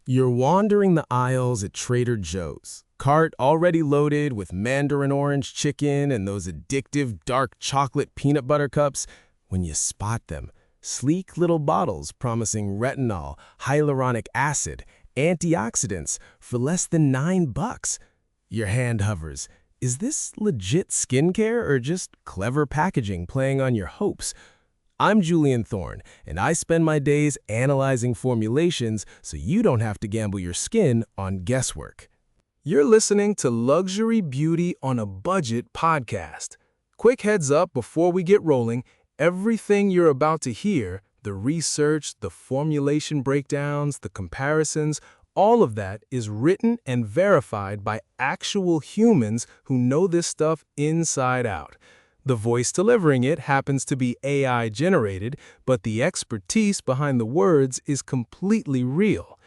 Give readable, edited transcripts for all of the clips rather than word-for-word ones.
You're wandering the aisles at Trader Joe's, cart already loaded with mandarin orange chicken and those addictive dark chocolate peanut butter cups, when you spot them. Sleek little bottles promising retinol, hyaluronic acid, antioxidants for less than $9. Your hand hovers. Is this legit skincare or just clever packaging playing on your hopes? I'm Julian Thorne, and I spend my days analyzing formulations so you don't have to gamble your skin on guesswork. You're listening to Luxury Beauty on a Budget podcast. Quick heads up before we get rolling, everything you're about to hear, the research, the formulation breakdowns, the comparisons, all of that is written and verified by actual humans who know this stuff inside out. The voice delivering it happens to be AI generated, but the expertise behind the words is completely real.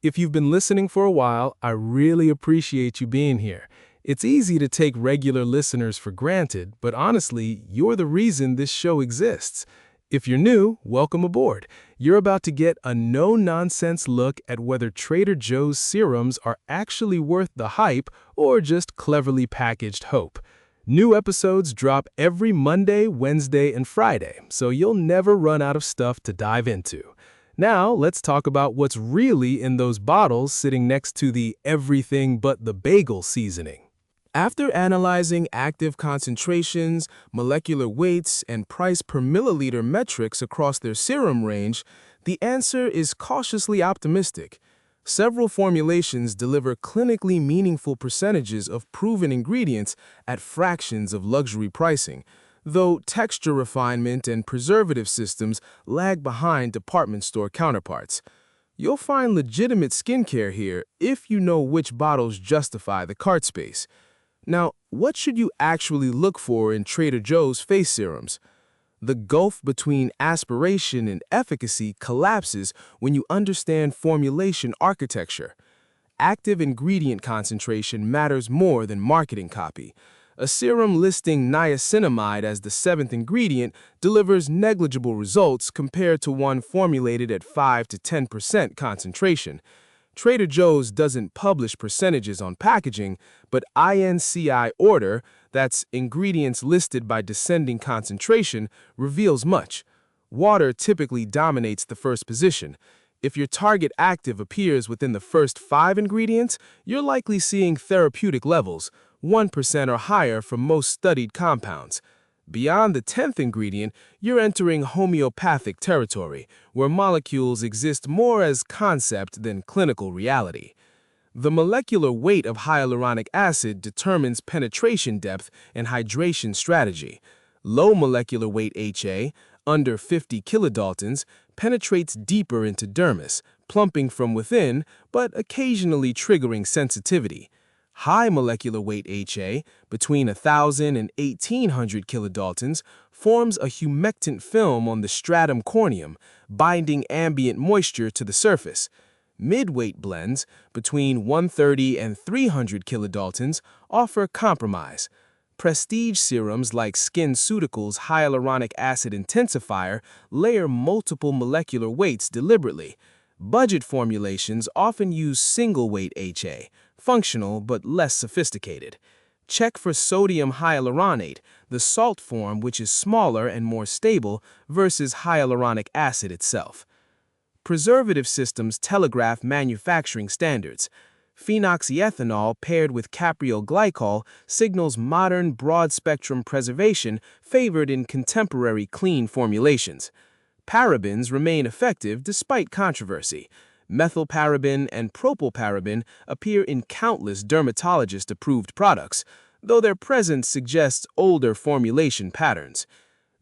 If you've been listening for a while, I really appreciate you being here. It's easy to take regular listeners for granted, but honestly, you're the reason this show exists. If you're new, welcome aboard. You're about to get a no-nonsense look at whether Trader Joe's serums are actually worth the hype or just cleverly packaged hope. New episodes drop every Monday, Wednesday, and Friday, so you'll never run out of stuff to dive into. Now, let's talk about what's really in those bottles sitting next to the everything but the bagel seasoning. After analyzing active concentrations, molecular weights, and price per milliliter metrics across their serum range, the answer is cautiously optimistic. Several formulations deliver clinically meaningful percentages of proven ingredients at fractions of luxury pricing, though texture refinement and preservative systems lag behind department store counterparts. You'll find legitimate skincare here if you know which bottles justify the cart space. Now, what should you actually look for in Trader Joe's face serums? The gulf between aspiration and efficacy collapses when you understand formulation architecture. Active ingredient concentration matters more than marketing copy. A serum listing niacinamide as the seventh ingredient delivers negligible results compared to one formulated at 5 to 10% concentration. Trader Joe's doesn't publish percentages on packaging, but INCI order, that's ingredients listed by descending concentration, reveals much. Water typically dominates the first position. If your target active appears within the first 5 ingredients, you're likely seeing therapeutic levels, 1% or higher for most studied compounds. Beyond the 10th ingredient, you're entering homeopathic territory, where molecules exist more as concept than clinical reality. The molecular weight of hyaluronic acid determines penetration depth and hydration strategy. Low molecular weight HA, under 50 kilodaltons, penetrates deeper into dermis, plumping from within, but occasionally triggering sensitivity. High molecular weight HA, between 1,000 and 1,800 kilodaltons, forms a humectant film on the stratum corneum, binding ambient moisture to the surface. Mid-weight blends, between 130 and 300 kilodaltons, offer compromise. Prestige serums like SkinCeuticals' hyaluronic acid intensifier layer multiple molecular weights deliberately. Budget formulations often use single-weight HA, functional but less sophisticated. Check for sodium hyaluronate, the salt form which is smaller and more stable versus hyaluronic acid itself. Preservative systems telegraph manufacturing standards. Phenoxyethanol paired with capryl glycol signals modern broad-spectrum preservation favored in contemporary clean formulations. Parabens remain effective despite controversy. Methylparaben and propylparaben appear in countless dermatologist-approved products, though their presence suggests older formulation patterns.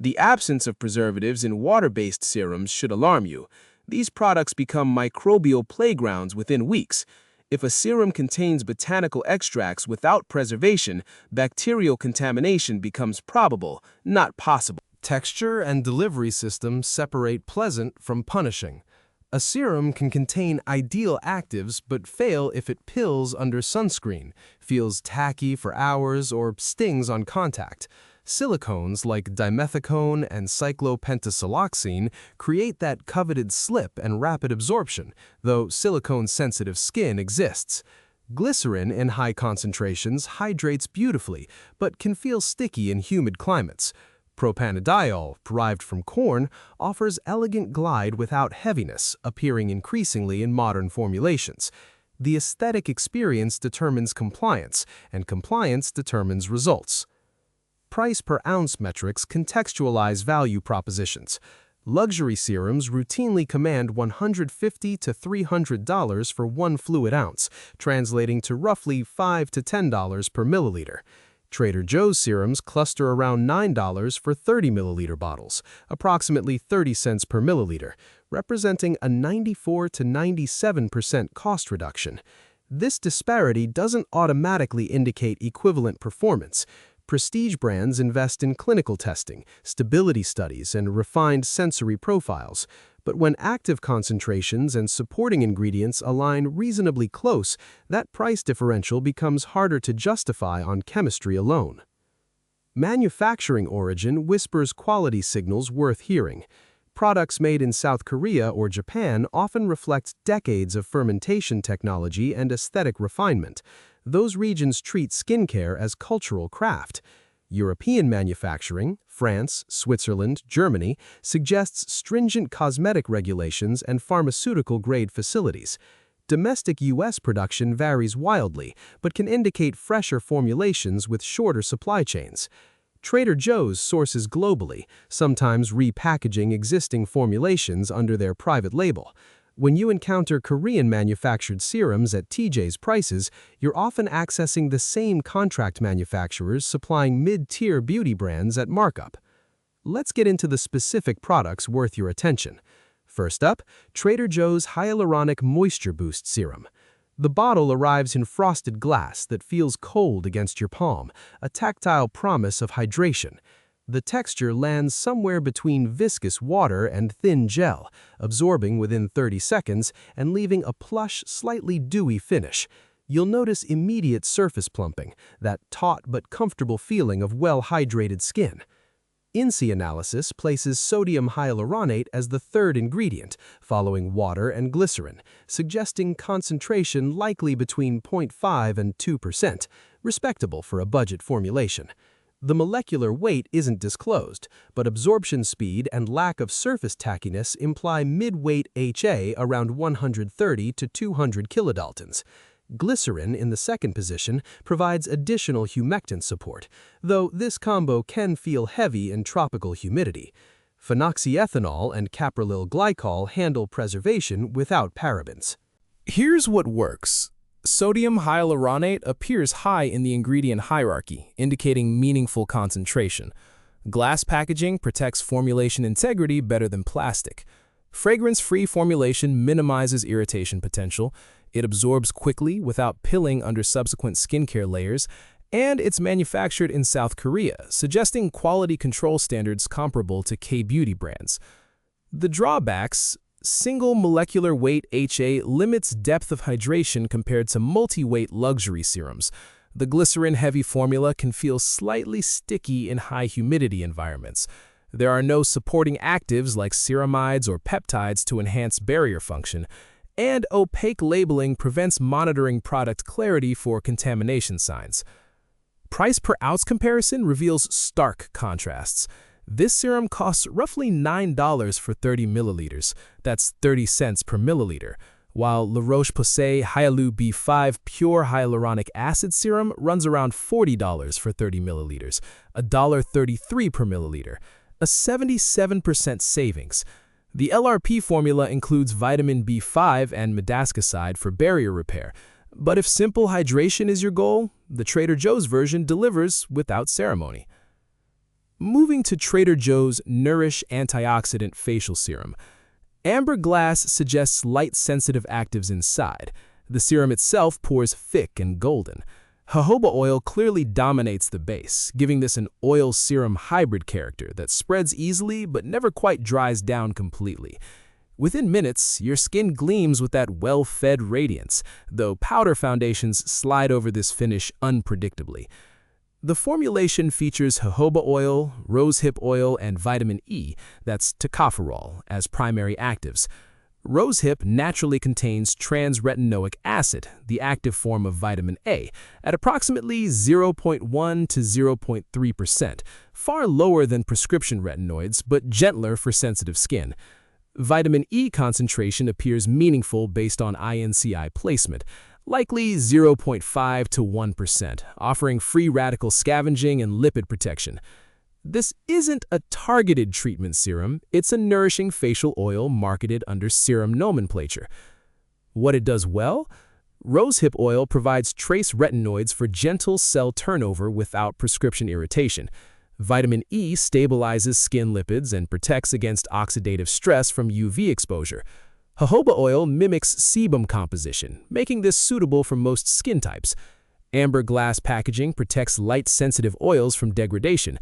The absence of preservatives in water-based serums should alarm you. These products become microbial playgrounds within weeks. If a serum contains botanical extracts without preservation, bacterial contamination becomes probable, not possible. Texture and delivery systems separate pleasant from punishing. A serum can contain ideal actives but fail if it pills under sunscreen, feels tacky for hours, or stings on contact. Silicones like dimethicone and cyclopentasiloxane create that coveted slip and rapid absorption, though silicone-sensitive skin exists. Glycerin in high concentrations hydrates beautifully, but can feel sticky in humid climates. Propanediol, derived from corn, offers elegant glide without heaviness, appearing increasingly in modern formulations. The aesthetic experience determines compliance, and compliance determines results. Price per ounce metrics contextualize value propositions. Luxury serums routinely command $150 to $300 for 1 fluid ounce, translating to roughly $5 to $10 per milliliter. Trader Joe's serums cluster around $9 for 30 milliliter bottles, approximately 30 cents per milliliter, representing a 94 to 97% cost reduction. This disparity doesn't automatically indicate equivalent performance. Prestige brands invest in clinical testing, stability studies, and refined sensory profiles. But when active concentrations and supporting ingredients align reasonably close, that price differential becomes harder to justify on chemistry alone. Manufacturing origin whispers quality signals worth hearing. Products made in South Korea or Japan often reflect decades of fermentation technology and aesthetic refinement. Those regions treat skincare as cultural craft. European manufacturing, France, Switzerland, Germany, suggests stringent cosmetic regulations and pharmaceutical-grade facilities. Domestic U.S. production varies wildly, but can indicate fresher formulations with shorter supply chains. Trader Joe's sources globally, sometimes repackaging existing formulations under their private label. When you encounter Korean-manufactured serums at TJ's prices, you're often accessing the same contract manufacturers supplying mid-tier beauty brands at markup. Let's get into the specific products worth your attention. First up, Trader Joe's Hyaluronic Moisture Boost Serum. The bottle arrives in frosted glass that feels cold against your palm, a tactile promise of hydration. The texture lands somewhere between viscous water and thin gel, absorbing within 30 seconds and leaving a plush, slightly dewy finish. You'll notice immediate surface plumping, that taut but comfortable feeling of well-hydrated skin. INSEE analysis places sodium hyaluronate as the third ingredient, following water and glycerin, suggesting concentration likely between 0.5 and 2%, respectable for a budget formulation. The molecular weight isn't disclosed, but absorption speed and lack of surface tackiness imply mid-weight HA around 130 to 200 kilodaltons. Glycerin, in the second position, provides additional humectant support, though this combo can feel heavy in tropical humidity. Phenoxyethanol and caprylyl glycol handle preservation without parabens. Here's what works. Sodium hyaluronate appears high in the ingredient hierarchy, indicating meaningful concentration. Glass packaging protects formulation integrity better than plastic. Fragrance-free formulation minimizes irritation potential. It absorbs quickly without pilling under subsequent skincare layers, and it's manufactured in South Korea, suggesting quality control standards comparable to K-beauty brands. The drawbacks: single molecular weight HA limits depth of hydration compared to multi-weight luxury serums. The glycerin-heavy formula can feel slightly sticky in high humidity environments. There are no supporting actives like ceramides or peptides to enhance barrier function, and opaque labeling prevents monitoring product clarity for contamination signs. Price per ounce comparison reveals stark contrasts. This serum costs roughly $9 for 30 milliliters, that's 30 cents per milliliter, while La Roche-Posay Hyalu B5 Pure Hyaluronic Acid Serum runs around $40 for 30 milliliters, $1.33 per milliliter, a 77% savings. The LRP formula includes vitamin B5 and medascoside for barrier repair, but if simple hydration is your goal, the Trader Joe's version delivers without ceremony. Moving to Trader Joe's Nourish Antioxidant Facial Serum. Amber glass suggests light-sensitive actives inside. The serum itself pours thick and golden. Jojoba oil clearly dominates the base, giving this an oil-serum hybrid character that spreads easily but never quite dries down completely. Within minutes, your skin gleams with that well-fed radiance, though powder foundations slide over this finish unpredictably. The formulation features jojoba oil, rosehip oil, and vitamin E, that's tocopherol, as primary actives. Rosehip naturally contains trans-retinoic acid, the active form of vitamin A, at approximately 0.1 to 0.3%, far lower than prescription retinoids but gentler for sensitive skin. Vitamin E concentration appears meaningful based on INCI placement, likely 0.5 to 1%, offering free radical scavenging and lipid protection. This isn't a targeted treatment serum, it's a nourishing facial oil marketed under serum nomenclature. What it does well? Rosehip oil provides trace retinoids for gentle cell turnover without prescription irritation. Vitamin E stabilizes skin lipids and protects against oxidative stress from UV exposure. Jojoba oil mimics sebum composition, making this suitable for most skin types. Amber glass packaging protects light-sensitive oils from degradation,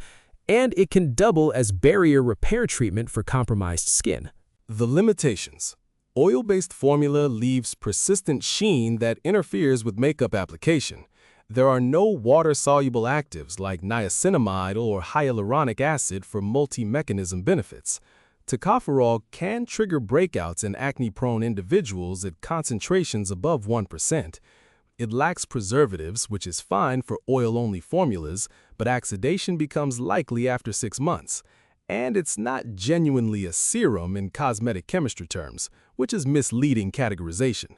and it can double as barrier repair treatment for compromised skin. The limitations. Oil-based formula leaves persistent sheen that interferes with makeup application. There are no water-soluble actives like niacinamide or hyaluronic acid for multi-mechanism benefits. Tocopherol can trigger breakouts in acne-prone individuals at concentrations above 1%. It lacks preservatives, which is fine for oil-only formulas, but oxidation becomes likely after 6 months. And it's not genuinely a serum in cosmetic chemistry terms, which is misleading categorization.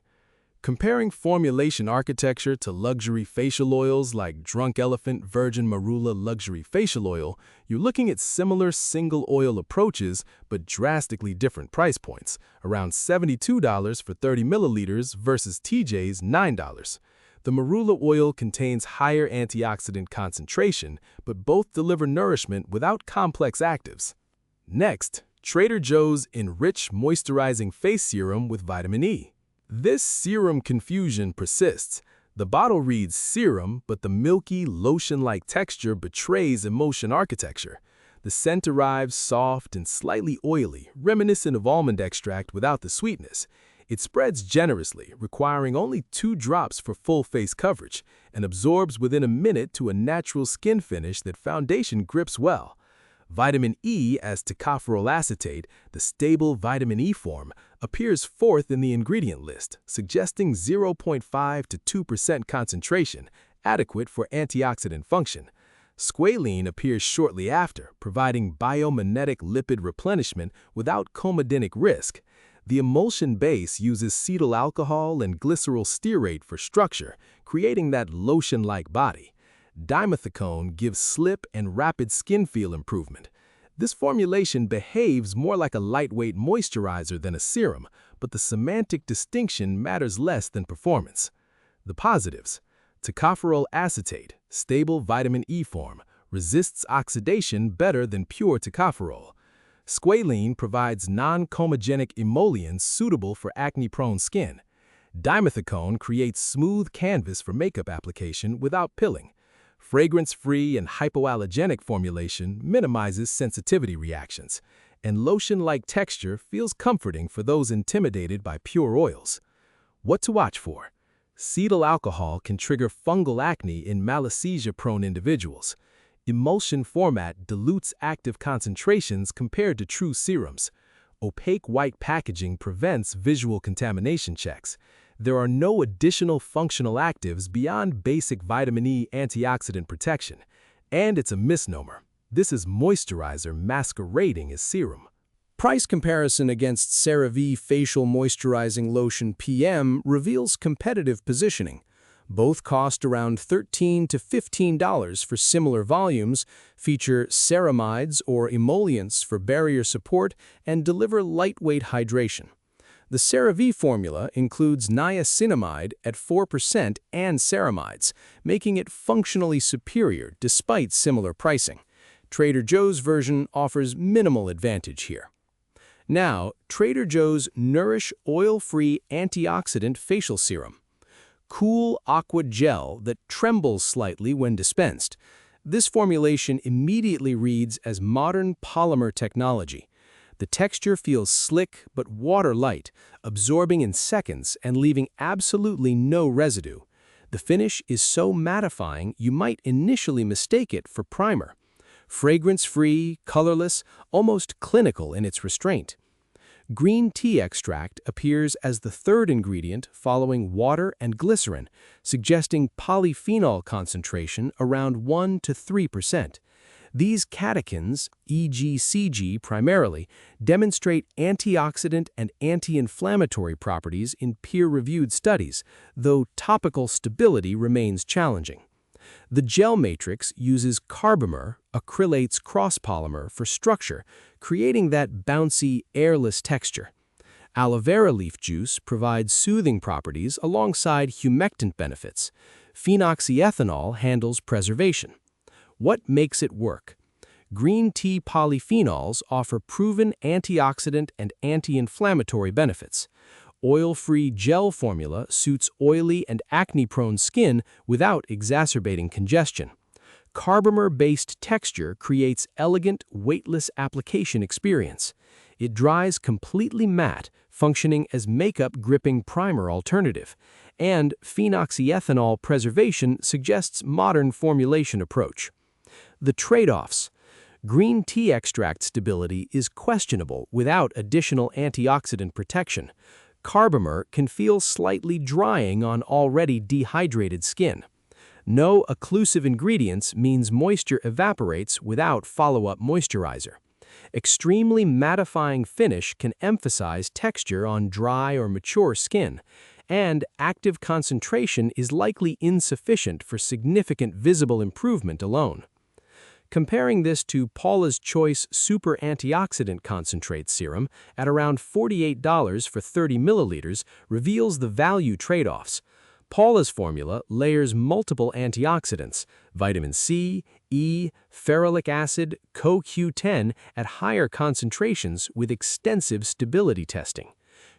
Comparing formulation architecture to luxury facial oils like Drunk Elephant Virgin Marula Luxury Facial Oil, you're looking at similar single-oil approaches but drastically different price points, around $72 for 30 milliliters versus TJ's $9. The marula oil contains higher antioxidant concentration, but both deliver nourishment without complex actives. Next, Trader Joe's Enrich Moisturizing Face Serum with Vitamin E. This serum confusion persists. The bottle reads serum, but the milky, lotion-like texture betrays emulsion architecture. The scent arrives soft and slightly oily, reminiscent of almond extract without the sweetness. It spreads generously, requiring only 2 drops for full face coverage, and absorbs within a minute to a natural skin finish that foundation grips well. Vitamin E as tocopherol acetate, the stable vitamin E form, appears fourth in the ingredient list, suggesting 0.5 to 2% concentration, adequate for antioxidant function. Squalene appears shortly after, providing biomimetic lipid replenishment without comedenic risk. The emulsion base uses cetyl alcohol and glyceryl stearate for structure, creating that lotion-like body. Dimethicone gives slip and rapid skin feel improvement. This formulation behaves more like a lightweight moisturizer than a serum, but the semantic distinction matters less than performance. The positives. Tocopherol acetate, stable vitamin E form, resists oxidation better than pure tocopherol. Squalene provides non-comedenic emollients suitable for acne-prone skin. Dimethicone creates smooth canvas for makeup application without pilling. Fragrance-free and hypoallergenic formulation minimizes sensitivity reactions, and lotion-like texture feels comforting for those intimidated by pure oils. What to watch for? Cetyl alcohol can trigger fungal acne in malassezia-prone individuals. Emulsion format dilutes active concentrations compared to true serums. Opaque white packaging prevents visual contamination checks. There are no additional functional actives beyond basic vitamin E antioxidant protection. And it's a misnomer. This is moisturizer masquerading as serum. Price comparison against CeraVe Facial Moisturizing Lotion PM reveals competitive positioning. Both cost around $13 to $15 for similar volumes, feature ceramides or emollients for barrier support, and deliver lightweight hydration. The CeraVe formula includes niacinamide at 4% and ceramides, making it functionally superior despite similar pricing. Trader Joe's version offers minimal advantage here. Now, Trader Joe's Nourish Oil-Free Antioxidant Facial Serum. Cool aqua gel that trembles slightly when dispensed. This formulation immediately reads as modern polymer technology. The texture feels slick but water-light, absorbing in seconds and leaving absolutely no residue. The finish is so mattifying you might initially mistake it for primer. Fragrance-free, colorless, almost clinical in its restraint. Green tea extract appears as the third ingredient following water and glycerin, suggesting polyphenol concentration around 1 to 3%. These catechins, e.g. CG primarily, demonstrate antioxidant and anti-inflammatory properties in peer-reviewed studies, though topical stability remains challenging. The gel matrix uses carbomer, acrylates cross-polymer, for structure, creating that bouncy, airless texture. Aloe vera leaf juice provides soothing properties alongside humectant benefits. Phenoxyethanol handles preservation. What makes it work? Green tea polyphenols offer proven antioxidant and anti-inflammatory benefits. Oil-free gel formula suits oily and acne-prone skin without exacerbating congestion. Carbomer-based texture creates elegant, weightless application experience. It dries completely matte, functioning as makeup-gripping primer alternative. And phenoxyethanol preservation suggests modern formulation approach. The trade-offs. Green tea extract stability is questionable without additional antioxidant protection. Carbomer can feel slightly drying on already dehydrated skin. No occlusive ingredients means moisture evaporates without follow-up moisturizer. Extremely mattifying finish can emphasize texture on dry or mature skin, and active concentration is likely insufficient for significant visible improvement alone. Comparing this to Paula's Choice Super Antioxidant Concentrate Serum at around $48 for 30 milliliters reveals the value trade-offs. Paula's formula layers multiple antioxidants, vitamin C, E, ferulic acid, CoQ10 at higher concentrations with extensive stability testing.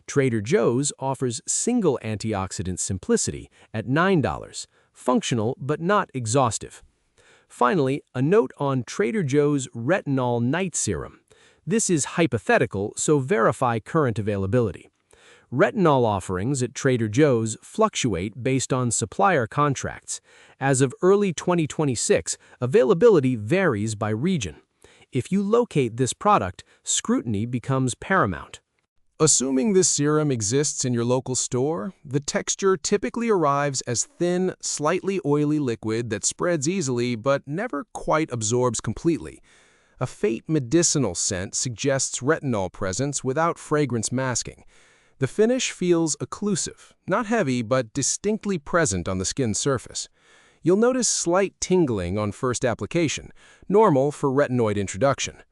Trader Joe's offers single antioxidant simplicity at $9, functional but not exhaustive. Finally, a note on Trader Joe's Retinol Night Serum. This is hypothetical, so verify current availability. Retinol offerings at Trader Joe's fluctuate based on supplier contracts. As of early 2026, availability varies by region. If you locate this product, scrutiny becomes paramount. Assuming this serum exists in your local store, the texture typically arrives as thin, slightly oily liquid that spreads easily but never quite absorbs completely. A faint medicinal scent suggests retinol presence without fragrance masking. The finish feels occlusive, not heavy but distinctly present on the skin surface. You'll notice slight tingling on first application, normal for retinoid introduction.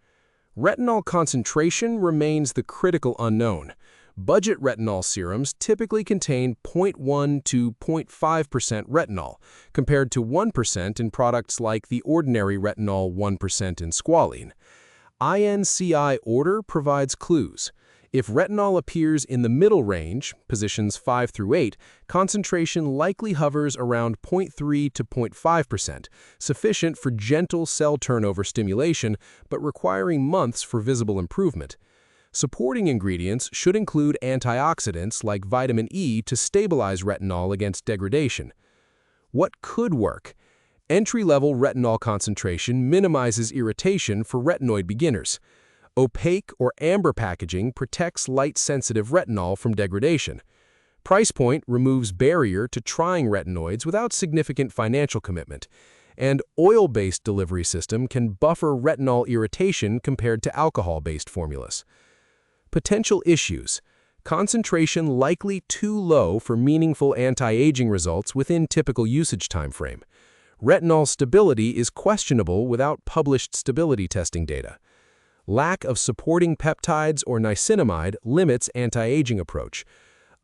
Retinol concentration remains the critical unknown. Budget retinol serums typically contain 0.1 to 0.5% retinol, compared to 1% in products like the ordinary retinol 1% in squalene. INCI order provides clues. If retinol appears in the middle range, positions 5 through 8, concentration likely hovers around 0.3 to 0.5%, sufficient for gentle cell turnover stimulation, but requiring months for visible improvement. Supporting ingredients should include antioxidants like vitamin E to stabilize retinol against degradation. What could work? Entry-level retinol concentration minimizes irritation for retinoid beginners. Opaque or amber packaging protects light-sensitive retinol from degradation. Price point removes barrier to trying retinoids without significant financial commitment. And oil-based delivery system can buffer retinol irritation compared to alcohol-based formulas. Potential issues. Concentration likely too low for meaningful anti-aging results within typical usage timeframe. Retinol stability is questionable without published stability testing data. Lack of supporting peptides or niacinamide limits anti-aging approach.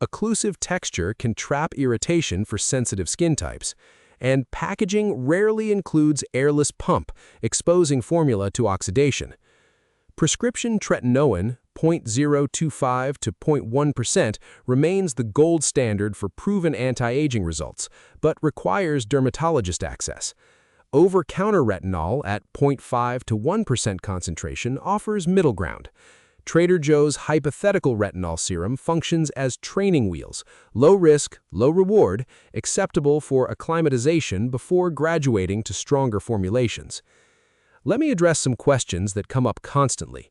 Occlusive texture can trap irritation for sensitive skin types. And packaging rarely includes airless pump, exposing formula to oxidation. Prescription tretinoin, 0.025 to 0.1%, remains the gold standard for proven anti-aging results, but requires dermatologist access. Over-counter retinol at 0.5 to 1% concentration offers middle ground. Trader Joe's hypothetical retinol serum functions as training wheels, low risk, low reward, acceptable for acclimatization before graduating to stronger formulations. Let me address some questions that come up constantly.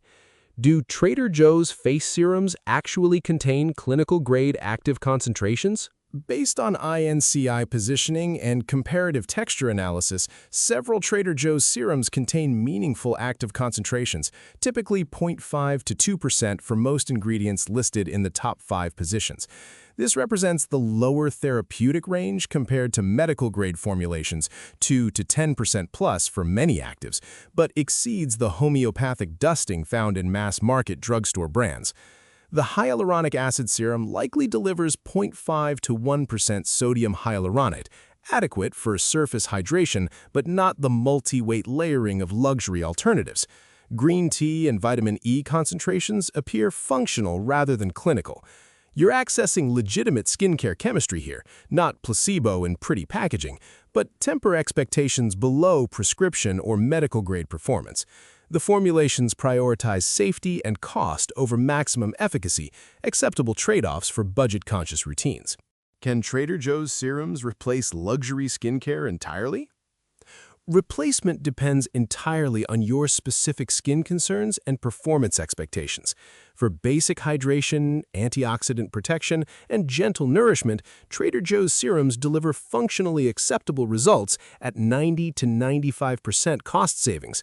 Do Trader Joe's face serums actually contain clinical-grade active concentrations? Based on INCI positioning and comparative texture analysis, several Trader Joe's serums contain meaningful active concentrations, typically 0.5 to 2% for most ingredients listed in the top 5 positions. This represents the lower therapeutic range compared to medical-grade formulations, 2 to 10% plus for many actives, but exceeds the homeopathic dusting found in mass-market drugstore brands. The hyaluronic acid serum likely delivers 0.5 to 1% sodium hyaluronate, adequate for surface hydration but not the multi-weight layering of luxury alternatives. Green tea and vitamin E concentrations appear functional rather than clinical. You're accessing legitimate skincare chemistry here, not placebo in pretty packaging, but temper expectations below prescription or medical-grade performance. The formulations prioritize safety and cost over maximum efficacy, acceptable trade-offs for budget-conscious routines. Can Trader Joe's serums replace luxury skincare entirely? Replacement depends entirely on your specific skin concerns and performance expectations. For basic hydration, antioxidant protection, and gentle nourishment, Trader Joe's serums deliver functionally acceptable results at 90 to 95% cost savings.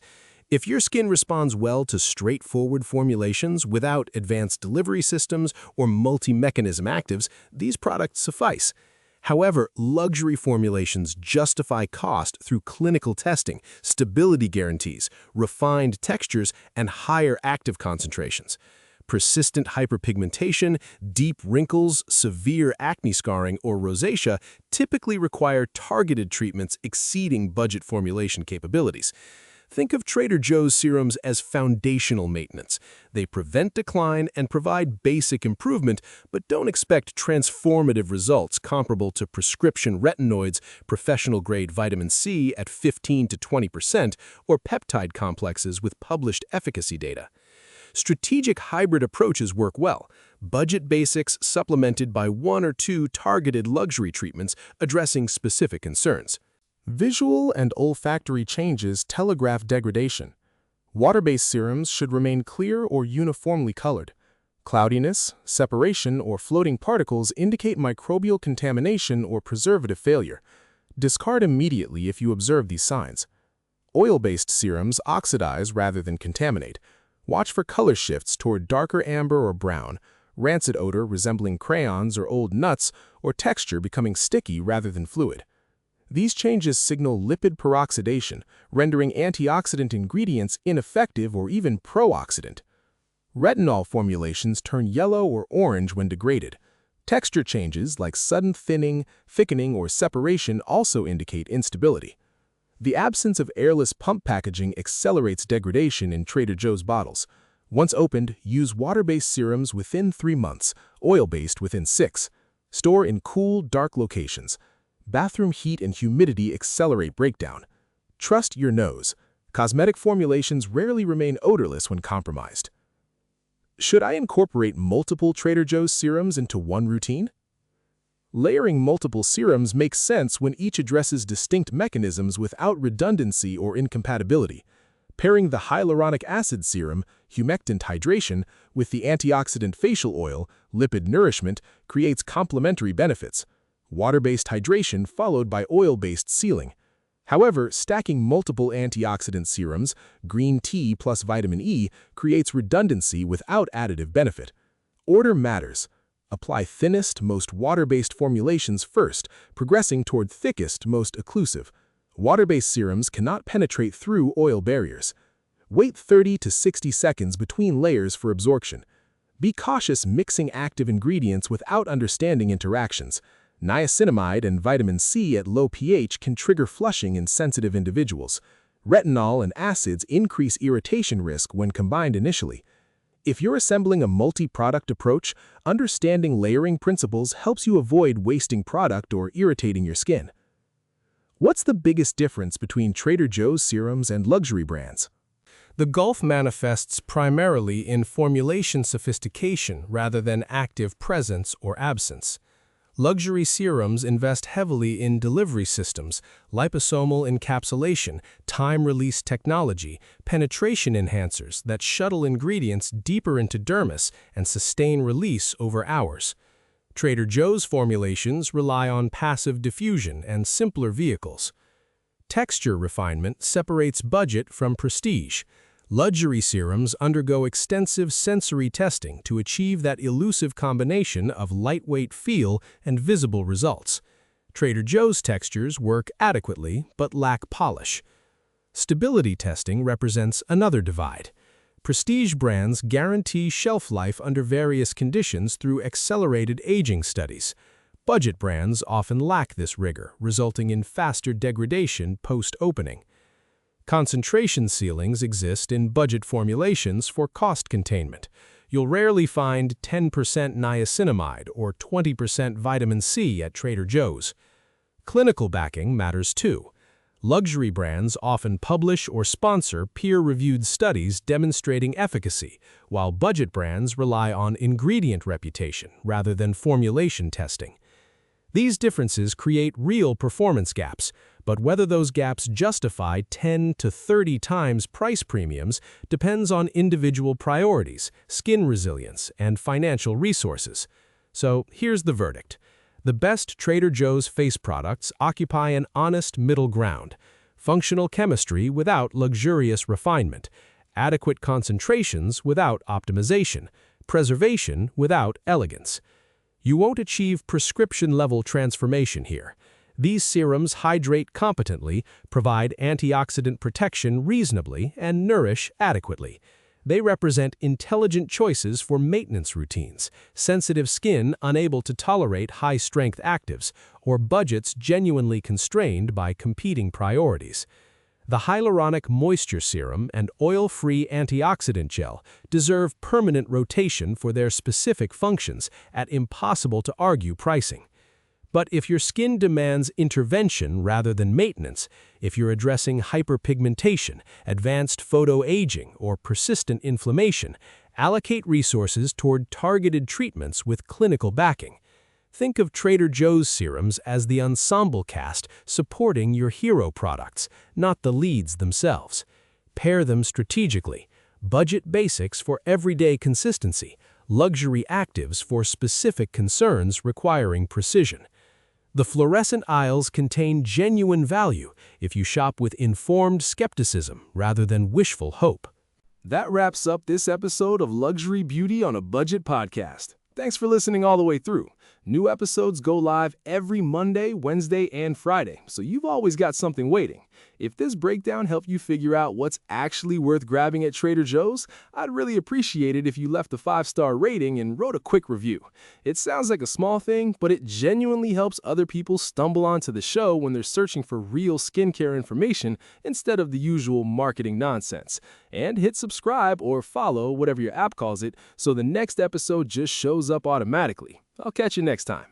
If your skin responds well to straightforward formulations without advanced delivery systems or multi-mechanism actives, these products suffice. However, luxury formulations justify cost through clinical testing, stability guarantees, refined textures, and higher active concentrations. Persistent hyperpigmentation, deep wrinkles, severe acne scarring, or rosacea typically require targeted treatments exceeding budget formulation capabilities. Think of Trader Joe's serums as foundational maintenance. They prevent decline and provide basic improvement, but don't expect transformative results comparable to prescription retinoids, professional-grade vitamin C at 15 to 20%, or peptide complexes with published efficacy data. Strategic hybrid approaches work well. Budget basics supplemented by 1 or 2 targeted luxury treatments addressing specific concerns. Visual and olfactory changes telegraph degradation. Water-based serums should remain clear or uniformly colored. Cloudiness, separation, or floating particles indicate microbial contamination or preservative failure. Discard immediately if you observe these signs. Oil-based serums oxidize rather than contaminate. Watch for color shifts toward darker amber or brown, rancid odor resembling crayons or old nuts, or texture becoming sticky rather than fluid. These changes signal lipid peroxidation, rendering antioxidant ingredients ineffective or even pro-oxidant. Retinol formulations turn yellow or orange when degraded. Texture changes like sudden thinning, thickening, or separation also indicate instability. The absence of airless pump packaging accelerates degradation in Trader Joe's bottles. Once opened, use water-based serums within 3 months, oil-based within 6. Store in cool, dark locations. Bathroom heat and humidity accelerate breakdown. Trust your nose. Cosmetic formulations rarely remain odorless when compromised. Should I incorporate multiple Trader Joe's serums into one routine? Layering multiple serums makes sense when each addresses distinct mechanisms without redundancy or incompatibility. Pairing the hyaluronic acid serum, humectant hydration, with the antioxidant facial oil, lipid nourishment, creates complementary benefits. Water-based hydration followed by oil-based sealing. However, stacking multiple antioxidant serums, green tea plus vitamin E, creates redundancy without additive benefit. Order matters. Apply thinnest, most water-based formulations first, progressing toward thickest, most occlusive. Water-based serums cannot penetrate through oil barriers. Wait 30 to 60 seconds between layers for absorption. Be cautious mixing active ingredients without understanding interactions. Niacinamide and vitamin C at low pH can trigger flushing in sensitive individuals. Retinol and acids increase irritation risk when combined initially. If you're assembling a multi-product approach, understanding layering principles helps you avoid wasting product or irritating your skin. What's the biggest difference between Trader Joe's serums and luxury brands? The gulf manifests primarily in formulation sophistication rather than active presence or absence. Luxury serums invest heavily in delivery systems, liposomal encapsulation, time-release technology, penetration enhancers that shuttle ingredients deeper into dermis and sustain release over hours. Trader Joe's formulations rely on passive diffusion and simpler vehicles. Texture refinement separates budget from prestige. Luxury serums undergo extensive sensory testing to achieve that elusive combination of lightweight feel and visible results. Trader Joe's textures work adequately but lack polish. Stability testing represents another divide. Prestige brands guarantee shelf life under various conditions through accelerated aging studies. Budget brands often lack this rigor, resulting in faster degradation post-opening. Concentration ceilings exist in budget formulations for cost containment. You'll rarely find 10% niacinamide or 20% vitamin C at Trader Joe's. Clinical backing matters too. Luxury brands often publish or sponsor peer-reviewed studies demonstrating efficacy, while budget brands rely on ingredient reputation rather than formulation testing. These differences create real performance gaps, but whether those gaps justify 10 to 30 times price premiums depends on individual priorities, skin resilience, and financial resources. So here's the verdict. The best Trader Joe's face products occupy an honest middle ground: functional chemistry without luxurious refinement, adequate concentrations without optimization, preservation without elegance. You won't achieve prescription-level transformation here. These serums hydrate competently, provide antioxidant protection reasonably, and nourish adequately. They represent intelligent choices for maintenance routines, sensitive skin unable to tolerate high-strength actives, or budgets genuinely constrained by competing priorities. The hyaluronic moisture serum and oil-free antioxidant gel deserve permanent rotation for their specific functions at impossible-to-argue pricing. But if your skin demands intervention rather than maintenance, if you're addressing hyperpigmentation, advanced photoaging, or persistent inflammation, allocate resources toward targeted treatments with clinical backing. Think of Trader Joe's serums as the ensemble cast supporting your hero products, not the leads themselves. Pair them strategically. Budget basics for everyday consistency, luxury actives for specific concerns requiring precision. The fluorescent aisles contain genuine value if you shop with informed skepticism rather than wishful hope. That wraps up this episode of Luxury Beauty on a Budget podcast. Thanks for listening all the way through. New episodes go live every Monday, Wednesday, and Friday, so you've always got something waiting. If this breakdown helped you figure out what's actually worth grabbing at Trader Joe's, I'd really appreciate it if you left a 5-star rating and wrote a quick review. It sounds like a small thing, but it genuinely helps other people stumble onto the show when they're searching for real skincare information instead of the usual marketing nonsense. And hit subscribe or follow, whatever your app calls it, so the next episode just shows up automatically. I'll catch you next time.